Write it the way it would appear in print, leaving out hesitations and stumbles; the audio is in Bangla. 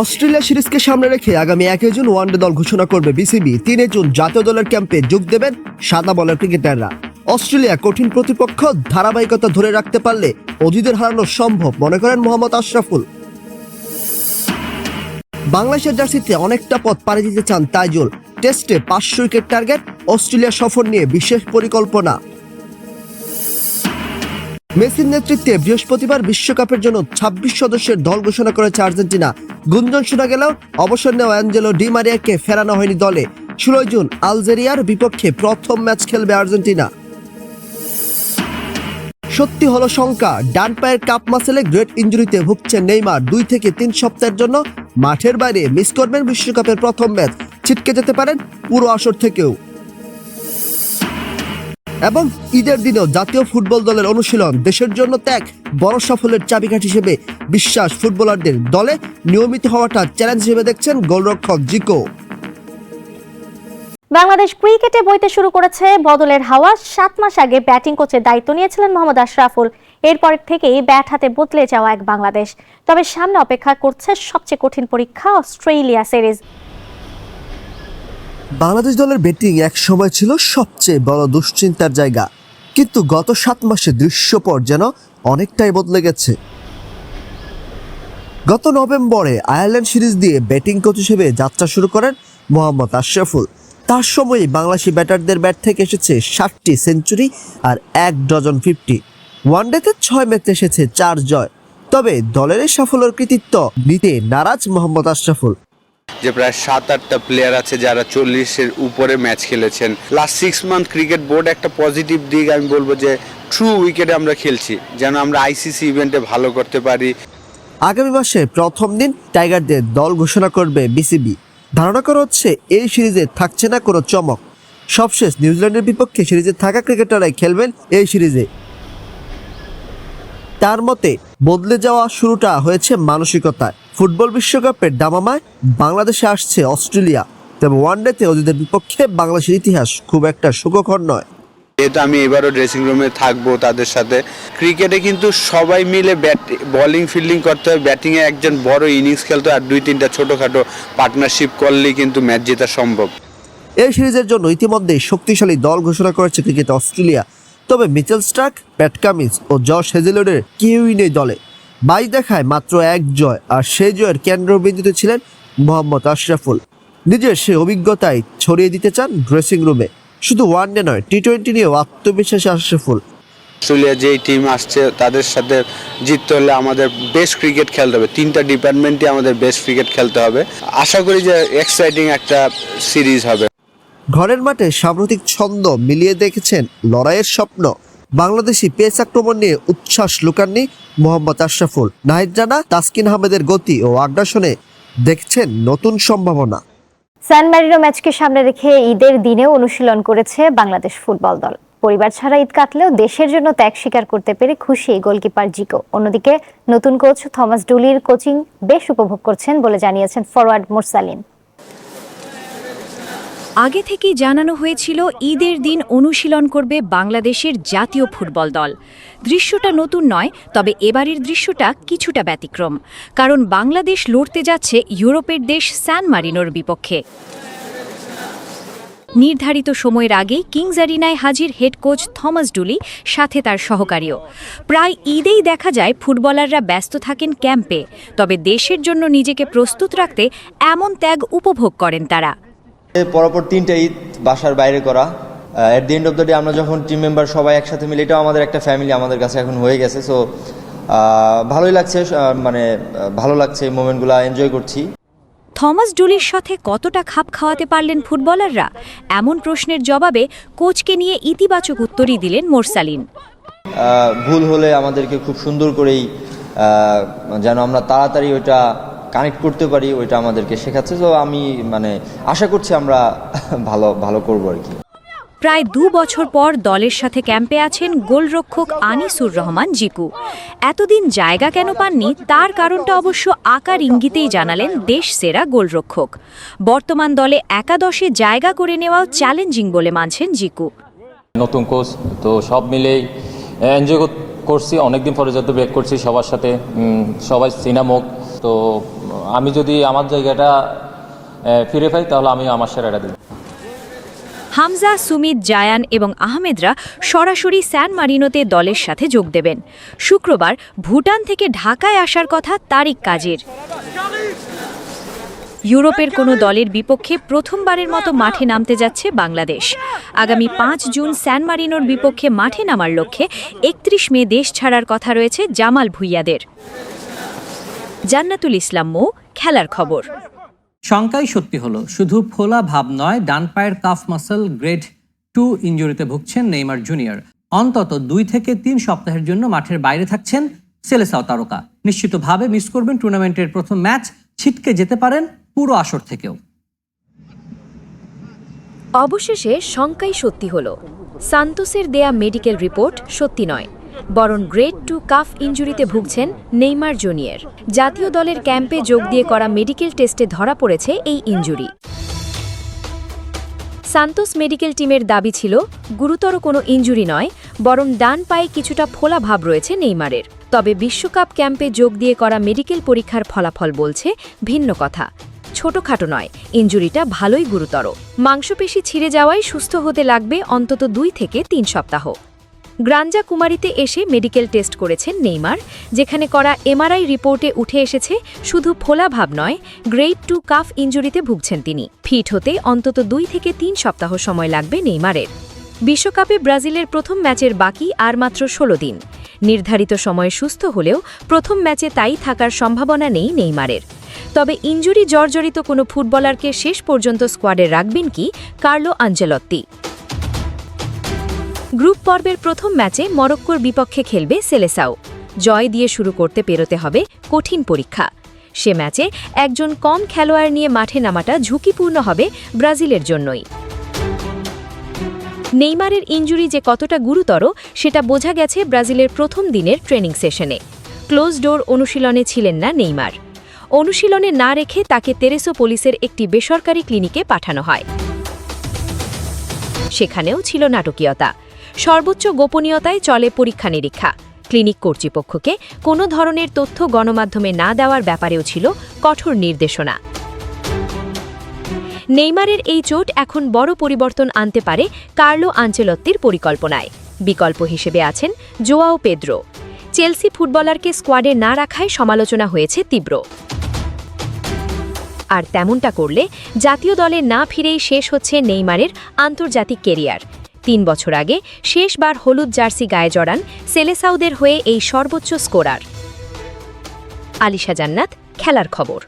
অস্ট্রেলিয়া সিরিজকে সামনে রেখে আগামী 1 জুন ওয়ানডে দল ঘোষণা করবে বিসিবি। 3 জুন জাতীয় দলের ক্যাম্পে যোগ দেবেন সাদা বলের ক্রিকেটাররা। অস্ট্রেলিয়া কঠিন প্রতিপক্ষ, ধারাবাহিকতা ধরে রাখতে পারলে অজিদের হারানো সম্ভব মনে করেন মোহাম্মদ আশরাফুল। বাংলাদেশের জার্সিতে অনেকটা পথ পাড়ি দিতে চান তাইজুল। টেস্টে 500 উইকেট টার্গেট, অস্ট্রেলিয়া সফর নিয়ে বিশেষ পরিকল্পনা। মেসির নেতৃত্বে বৃহস্পতিবার বিশ্বকাপের জন্য 26 সদস্যের দল ঘোষণা করেছে আর্জেন্টিনা। গুঞ্জন শোনা গেলেও অবসর নেওয়া অ্যাঞ্জেলো ডি মারিয়াকে ফেরানো হয়নি দলে। 16 জুন আলজেরিয়ার বিপক্ষে প্রথম ম্যাচ খেলবে আর্জেন্টিনা। সত্যি হলো শঙ্কা, ডান পায়ের কাপ মাসেলে গ্রেট ইনজুরিতে ভুগছেন নেইমার। 2 থেকে 3 সপ্তাহের জন্য মাঠের বাইরে মিস করবেন বিশ্বকাপের প্রথম ম্যাচ। ছিটকে যেতে পারেন পুরো আসর থেকেও। এবং ঈদের দিনেও জাতীয় ফুটবল দলের অনুশীলন দেশের জন্য ত্যাগ বড় সাফল্যের চাবিকাঠি হিসেবে বিশ্বাস ফুটবলারদের। দলে নিয়মিত হওয়াটা চ্যালেঞ্জ হিসেবে দেখছেন গোলরক্ষক জিকো। বাংলাদেশ ক্রিকেটে বইতে শুরু করেছে বদলের হাওয়া। 7 মাস আগে ব্যাটিং কোচের দায়িত্ব নিয়েছিলেন মোহাম্মদ আশরাফুল। এরপর থেকেই ব্যাট হাতে বদলে যাওয়া এক বাংলাদেশ। তবে সামনে অপেক্ষা করছে সবচেয়ে কঠিন পরীক্ষা, অস্ট্রেলিয়া সিরিজ। বাংলাদেশ দলের ব্যাটিং এক সময় ছিল সবচেয়ে বড় দুশ্চিন্তার জায়গা, কিন্তু গত 7 মাসে দৃশ্যপট যেন অনেকটাই বদলে গেছে। গত নভেম্বরে আয়ারল্যান্ড সিরিজ দিয়ে ব্যাটিং কোচ হিসেবে যাত্রা শুরু করেন মোহাম্মদ আশরাফুল। তার সময়ে বাংলাদেশি ব্যাটারদের ব্যাট থেকে এসেছে 60টি সেঞ্চুরি আর 1 ডজন 50। ওয়ানডেতে 6 ম্যাচে এসেছে 4 জয়। তবে দলের এই সাফল্যের কৃতিত্ব নিতে নারাজ মোহাম্মদ আশরাফুল। যে প্রায় 7-8টা প্লেয়ার আছে যারা 40-এর উপরে ম্যাচ খেলেছেন। লাস্ট 6 মান্থ ক্রিকেট বোর্ড একটা পজিটিভ দিক আমি বলবো যে ট্রু উইকেটে আমরা খেলছি, যেন আমরা আইসিসি ইভেন্টে ভালো করতে পারি। আগামী মাসে প্রথম দিন টাইগারদের দল ঘোষণা করবে বিসিবি। ধারণা করা হচ্ছে এই সিরিজে থাকছে না কোনো চমক। সবশেষ নিউজিল্যান্ডের বিপক্ষে সিরিজে থাকা ক্রিকেটাররাই খেলবেন এই সিরিজে। তার মতে বদলে যাওয়া শুরুটা হয়েছে মানসিকতায়। ফুটবল বিশ্বকাপের দামামায় বাংলাদেশে আসছে অস্ট্রেলিয়া, তবে ওয়ানডেতে অজিদের বিপক্ষে বাংলাদেশের ইতিহাস খুব একটা সুখকর নয়। যেহেতু আমি এবারও ড্রেসিং রুমে থাকবো তাদের সাথে, ক্রিকেটে কিন্তু সবাই মিলে বোলিং ফিল্ডিং করতে হয়, ব্যাটিংয়ে একজন বড় ইনিংস খেলতে হয়, আর 2-3টা ছোটোখাটো পার্টনারশিপ করলেই কিন্তু ম্যাচ জেতা সম্ভব। এই সিরিজের জন্য ইতিমধ্যেই শক্তিশালী দল ঘোষণা করেছে ক্রিকেট অস্ট্রেলিয়া। তবে মিচেল স্টার্ক, প্যাট কামিন্স ও জশ হেজেলউডের কেউই নেই দলে। 22 দেখায় মাত্র 1 জয়, আর সেই জয়ের কেন্দ্রবিন্দুতে ছিলেন মোহাম্মদ আশরাফুল। নিজের সে অভিজ্ঞতায় ছড়িয়ে দিতে চান ড্রেসিং রুমে। শুধু ওয়ানডে নয়, টি-20 নিয়েও আত্মবিশ্বাসী আশরাফুল। অস্ট্রেলিয়া যেই টিম আসছে তাদের সাথে জিততে হলে আমাদের বেস্ট ক্রিকেট খেলতে হবে। 3টা ডিপার্টমেন্টে আমাদের বেস্ট ক্রিকেট খেলতে হবে। আশা করি যে এক্সাইটিং একটা সিরিজ হবে। ঘরের মাঠে সাম্প্রতিক ছন্দ মিলিয়ে দেখেছেন লড়াইয়ের স্বপ্ন। বাংলাদেশি পেস আক্রমণ নিয়ে উচ্ছ্বাস লুকাননি মোহাম্মদ আশরাফুল। নাহিদ রানা, তাসকিন আহমেদের গতি ও আগ্রাসনে দেখছেন নতুন সম্ভাবনা। সান ম্যারিনো ম্যাচকে সামনে রেখে ঈদের দিনেও অনুশীলন করেছে বাংলাদেশ ফুটবল দল। পরিবার ছাড়া ঈদ কাটলেও দেশের জন্য ত্যাগ স্বীকার করতে পেরে খুশি গোলকিপার জিকো। অন্যদিকে নতুন কোচ থমাস ডুলির কোচিং বেশ উপভোগ করছেন বলে জানিয়েছেন ফরওয়ার্ড মোরসালিন। আগে থেকেই জানানো হয়েছিল ঈদের দিন অনুশীলন করবে বাংলাদেশের জাতীয় ফুটবল দল। দৃশ্যটা নতুন নয়, তবে এবারের দৃশ্যটা কিছুটা ব্যতিক্রম, কারণ বাংলাদেশ লড়তে যাচ্ছে ইউরোপের দেশ সান মারিনোর বিপক্ষে। নির্ধারিত সময়ের আগেই কিংস অ্যারিনায় হাজির হেড কোচ থমাস ডুলি, সাথে তার সহকারীও। প্রায় ঈদেই দেখা যায় ফুটবলাররা ব্যস্ত থাকেন ক্যাম্পে, তবে দেশের জন্য নিজেকে প্রস্তুত রাখতে এমন ত্যাগ উপভোগ করেন তারা। পরপর 3টা ঈদ বাসার বাইরে করা, at the end of the day আমরা যখন টিম মেম্বার সবাই একসাথে মিলে, এটাও আমাদের একটা ফ্যামিলি আমাদের কাছে এখন হয়ে গেছে। সো ভালোই লাগছে, ভালো লাগছে, এই মোমেন্টগুলো এনজয় করছি। থমাস ডুলির সাথে কতটা খাপ খাওয়াতে পারলেন ফুটবলাররা, এমন প্রশ্নের জবাবে কোচকে নিয়ে ইতিবাচক উত্তরই দিলেন মোরসালিন। ভুল হলে আমাদেরকে খুব সুন্দর করেই যেন আমরা তাড়াতাড়ি ওইটা কানেক্ট করতে পারি, ওইটা আমাদেরকে শেখাচ্ছে। তো আমি আশা করছি আমরা ভালো করবো আর কি। প্রায় 2 বছর পর দলের সাথে ক্যাম্পে আছেন গোলরক্ষক আনিসুর রহমান জিকু। এতদিন জায়গা কেন পাননি তার কারণটা অবশ্য আকার ইঙ্গিতেই জানালেন দেশ সেরা গোলরক্ষক। বর্তমান দলে একাদশে জায়গা করে নেওয়াও চ্যালেঞ্জিং বলে মানছেন জিকু। নতুন কোচ তো সব মিলেই এনজয় করছি, অনেকদিন পরে যত ব্রেক করছি সবার সাথে, সবাই সিনামুখ, তো আমি যদি আমার জায়গাটা ফিরে পাই তাহলে আমি আমার সেরাটা দিব। হামজা, সুমিত, জায়ান এবং আহমেদরা সরাসরি স্যান মারিনোতে দলের সাথে যোগ দেবেন। শুক্রবার ভুটান থেকে ঢাকায় আসার কথা তারিক কাজীর। ইউরোপের কোনো দলের বিপক্ষে প্রথমবারের মতো মাঠে নামতে যাচ্ছে বাংলাদেশ। আগামী 5 জুন স্যান মারিনোর বিপক্ষে মাঠে নামার লক্ষ্যে 31 মে দেশ ছাড়ার কথা রয়েছে জামাল ভুঁইয়াদের। জান্নাতুল ইসলাম মৌ, খেলার খবর। শঙ্কাই সত্যি হলো, শুধু ফোলা ভাব নয়, ডান পায়ের কাফ মাসল গ্রেড 2 ইনজুরিতে ভুগছেন নেইমার জুনিয়র। অন্তত 2 থেকে 3 সপ্তাহের জন্য মাঠের বাইরে থাকছেন সেলেসাও তারকা। নিশ্চিতভাবে মিস করবেন টুর্নামেন্টের প্রথম ম্যাচ, ছিটকে যেতে পারেন পুরো আসর থেকেও। অবশেষে শঙ্কাই সত্যি হলো, সান্তোসের দেয়া মেডিকেল রিপোর্ট সত্যি নয়, বরং গ্রেড 2 কাফ ইনজুরিতে ভুগছেন নেইমার জুনিয়র। জাতীয় দলের ক্যাম্পে যোগ দিয়ে করা মেডিকেল টেস্টে ধরা পড়েছে এই ইনজুরি। সান্তোস মেডিকেল টিমের দাবি ছিল গুরুতর কোনো ইনজুরি নয়, বরং ডান পায়ে কিছুটা ফোলা ভাব রয়েছে নেইমারের। তবে বিশ্বকাপ ক্যাম্পে যোগ দিয়ে করা মেডিকেল পরীক্ষার ফলাফল বলছে ভিন্ন কথা। ছোটখাটো নয়, ইনজুরিটা ভালোই গুরুতর। মাংসপেশি ছিঁড়ে যাওয়ায় সুস্থ হতে লাগবে অন্তত 2 থেকে 3 সপ্তাহ। গ্রাঞ্জা কুমারীতে এসে মেডিকেল টেস্ট করেছেন নেইমার, যেখানে করা এমআরআই রিপোর্টে উঠে এসেছে শুধু ফোলা ভাব নয়, গ্রেড 2 কাফ ইনজুরিতে ভুগছেন তিনি। ফিট হতে অন্তত 2 থেকে 3 সপ্তাহ সময় লাগবে নেইমারের। বিশ্বকাপে ব্রাজিলের প্রথম ম্যাচের বাকি আর মাত্র 16 দিন। নির্ধারিত সময়ে সুস্থ হলেও প্রথম ম্যাচে তাই থাকার সম্ভাবনা নেই নেইমারের। তবে ইনজুরি জর্জরিত কোনো ফুটবলারকে শেষ পর্যন্ত স্কোয়াডে রাখবেন কি কার্লো আনচেলত্তি? গ্রুপ পর্বের প্রথম ম্যাচে মরক্কোর বিপক্ষে খেলবে সেলেসাও। জয় দিয়ে শুরু করতে পেরোতে হবে কঠিন পরীক্ষা। সে ম্যাচে একজন কম খেলোয়াড় নিয়ে মাঠে নামাটা ঝুঁকিপূর্ণ হবে ব্রাজিলের জন্যই। নেইমারের ইনজুরি যে কতটা গুরুতর সেটা বোঝা গেছে ব্রাজিলের প্রথম দিনের ট্রেনিং সেশনে। ক্লোজ ডোর অনুশীলনে ছিলেন না নেইমার। অনুশীলনে না রেখে তাকে তেরেসোপোলিসের একটি বেসরকারি ক্লিনিকে পাঠানো হয়। সেখানেও ছিল নাটকীয়তা। সর্বোচ্চ গোপনীয়তায় চলে পরীক্ষা নিরীক্ষা। ক্লিনিক কর্তৃপক্ষকে কোনো ধরনের তথ্য গণমাধ্যমে না দেওয়ার ব্যাপারেও ছিল কঠোর নির্দেশনা। নেইমারের এই চোট এখন বড় পরিবর্তন আনতে পারে কার্লো আনচেলত্তির পরিকল্পনায়। বিকল্প হিসেবে আছেন জোয়াও পেদ্রো। চেলসি ফুটবলারকে স্কোয়াডে না রাখায় সমালোচনা হয়েছে তীব্র। আর তেমনটা করলে জাতীয় দলে না ফিরেই শেষ হচ্ছে নেইমারের আন্তর্জাতিক কেরিয়ার। 3 বছর আগে শেষবার হলুদ জার্সি গায়ে জড়ান সেলেসাউদের হয়ে এই সর্বোচ্চ স্কোরার। আলিশা জান্নাত, খেলার খবর।